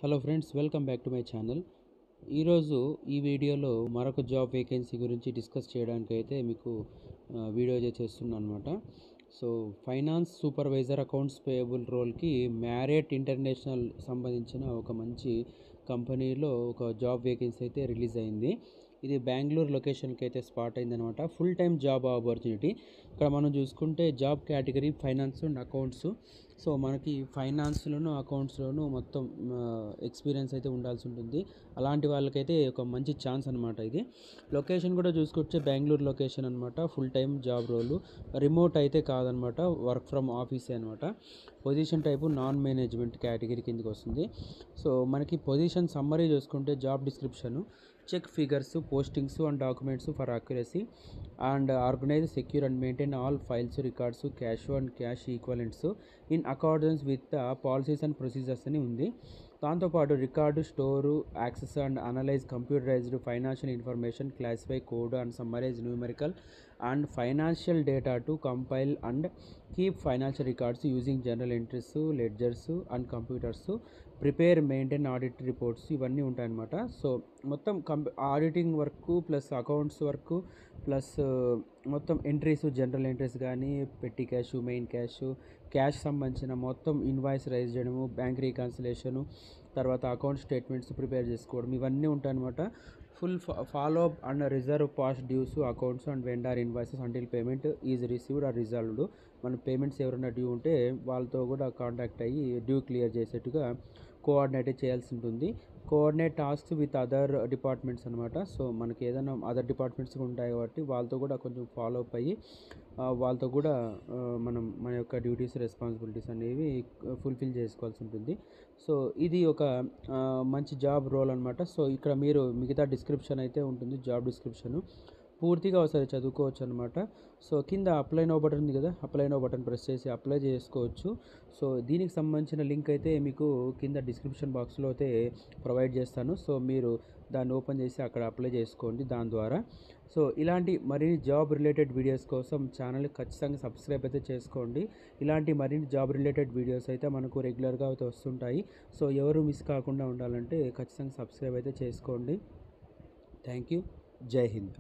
Hello friends, welcome back to my channel. ఈరోజు ఈ వీడియోలో మరొక జాబ్ వేకెన్సీ గురించి డిస్కస్ చేయడానికి అయితే మీకు వీడియో చేస్తున్నాను అనమాట. So finance supervisor accounts payable రోల్కి మ్యారియట్ ఇంటర్నేషనల్ సంబంధించిన ఒక మంచి కంపెనీలో ఒక జాబ్ వేకెన్సీ అయితే రిలీజ్ అయింది. ఇది బెంగళూరు లొకేషన్కి అయితే స్పాట్ అయిందనమాట. Full time job opportunity. ఇక్కడ మనం చూసుకుంటే job category finance and accounts. So మనకి ఫైనాన్స్లోను అకౌంట్స్లోను మొత్తం ఎక్స్పీరియన్స్ అయితే ఉండాల్సి ఉంటుంది. అలాంటి వాళ్ళకైతే ఒక మంచి ఛాన్స్ అనమాట. ఇది లొకేషన్ కూడా చూసుకొచ్చే బెంగళూరు లొకేషన్ అనమాట. Full time job role, remote అయితే కాదనమాట, వర్క్ ఫ్రమ్ ఆఫీసే అనమాట. Position type non management category కిందకి వస్తుంది. సో మనకి పొజిషన్ సమ్మరీ చూసుకుంటే job description, check figures, postings and documents for accuracy and organise, secure and maintain all files, records, cash and cash equivalents in accordance with the policies and procedures అని ఉంది. దాంతోపాటు record, store, access and analyse computerised financial information, classify, code and summarise numerical and financial data to compile and keep financial records using general entries, ledgers and computers, prepare, maintain audit reports, ఇవన్నీ ఉంటాయన్నమాట. So మొత్తం auditing work plus accounts work plus మొత్తం entries, general entries కానీ, petty cash, main cash, cash సంబంధించిన మొత్తం invoice raise చేయడము, bank reconciliation, తర్వాత account statements prepare చేసుకోవడం, ఇవన్నీ ఉంటాయన్నమాట. Full follow up and reserve past dues, accounts and vendor invoices until payment is received are resolved. మన payments ఎవరైనా డ్యూ ఉంటే వాళ్ళతో కూడా కాంటాక్ట్ అయ్యి డ్యూ క్లియర్ చేసేట్టుగా కోఆర్డినేట్ చేయాల్సి ఉంటుంది. Coordinate tasks with other departments అనమాట. సో మనకి ఏదైనా అదర్ డిపార్ట్మెంట్స్ ఉంటాయి కాబట్టి వాళ్ళతో కూడా కొంచెం ఫాలో అప్ అయ్యి వాళ్ళతో కూడా మనం మన యొక్క డ్యూటీస్, రెస్పాన్సిబిలిటీస్ అనేవి ఫుల్ఫిల్ చేసుకోవాల్సి ఉంటుంది. సో ఇది ఒక మంచి జాబ్ రోల్ అనమాట. సో ఇక్కడ మీరు మిగతా డిస్క్రిప్షన్ అయితే ఉంటుంది, జాబ్ డిస్క్రిప్షను పూర్తిగా ఒకసారి చదువుకోవచ్చు అనమాట. సో కింద అప్లై నో బటన్ ఉంది కదా, అప్లై నో బటన్ ప్రెస్ చేసి అప్లై చేసుకోవచ్చు. సో దీనికి సంబంధించిన లింక్ అయితే మీకు కింద డిస్క్రిప్షన్ బాక్స్లో అయితే ప్రొవైడ్ చేస్తాను. సో మీరు దాన్ని ఓపెన్ చేసి అక్కడ అప్లై చేసుకోండి దాని ద్వారా. సో ఇలాంటి మరిన్ని జాబ్ రిలేటెడ్ వీడియోస్ కోసం ఛానల్ని ఖచ్చితంగా సబ్స్క్రైబ్ అయితే చేసుకోండి. ఇలాంటి మరిన్ని జాబ్ రిలేటెడ్ వీడియోస్ అయితే మనకు రెగ్యులర్గా అయితే వస్తుంటాయి. సో ఎవరు మిస్ కాకుండా ఉండాలంటే ఖచ్చితంగా సబ్స్క్రైబ్ అయితే చేసుకోండి. Thank you. జై హింద్.